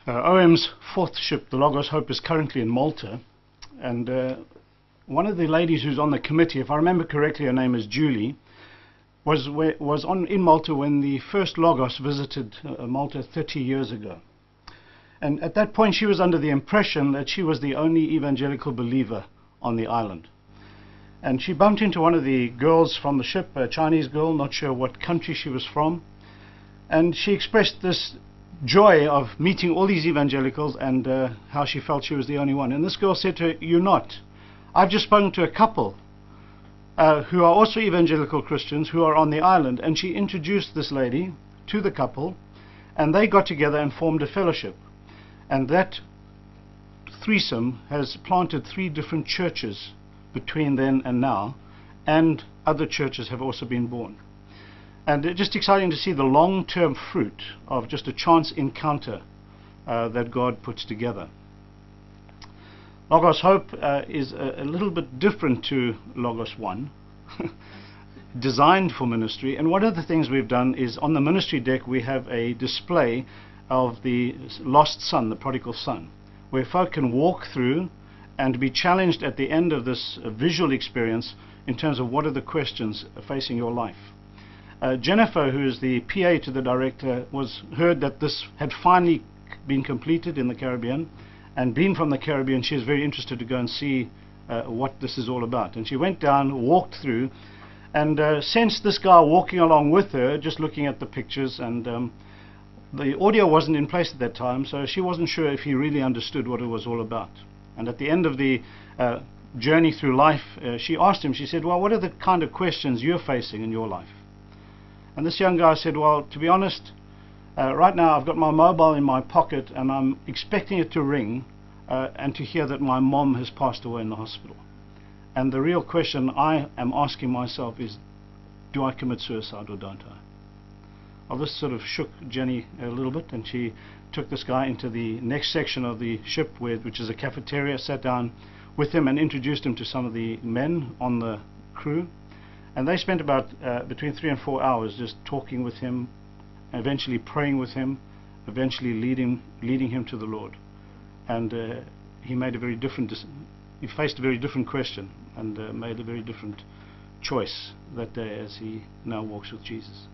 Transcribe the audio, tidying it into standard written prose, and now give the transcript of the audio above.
OM's fourth ship, the Logos Hope, is currently in Malta, and one of the ladies who's on the committee, if I remember correctly, her name is Julie, was in Malta when the first Logos visited Malta 30 years ago. And at that point she was under the impression that she was the only evangelical believer on the island. And she bumped into one of the girls from the ship, a Chinese girl, not sure what country she was from, and she expressed this joy of meeting all these evangelicals and how she felt she was the only one. And this girl said to her, "You're not. I've just spoken to a couple who are also evangelical Christians who are on the island." And she introduced this lady to the couple, and they got together and formed a fellowship. And that threesome has planted 3 different churches between then and now, and other churches have also been born. And it's just exciting to see the long-term fruit of just a chance encounter that God puts together. Logos Hope is a little bit different to Logos 1, designed for ministry. And one of the things we've done is on the ministry deck we have a display of the lost son, the prodigal son, where folk can walk through and be challenged at the end of this visual experience in terms of what are the questions facing your life. Jennifer, who is the PA to the director, heard that this had finally been completed in the Caribbean, and being from the Caribbean she is very interested to go and see what this is all about. And she went down, walked through, and sensed this guy walking along with her, just looking at the pictures, and the audio wasn't in place at that time, so she wasn't sure if he really understood what it was all about. And at the end of the journey through life, she asked him, she said, "Well, what are the kind of questions you're facing in your life?" And this young guy said, "Well, to be honest, right now I've got my mobile in my pocket and I'm expecting it to ring and to hear that my mom has passed away in the hospital. And the real question I am asking myself is, do I commit suicide or don't I?" Well, this sort of shook Jenny a little bit, and she took this guy into the next section of the ship, which is a cafeteria, sat down with him and introduced him to some of the men on the crew. And they spent about between 3 and 4 hours just talking with him, eventually praying with him, eventually leading him to the Lord. And he made a very different he faced a very different question and made a very different choice that day as he now walks with Jesus.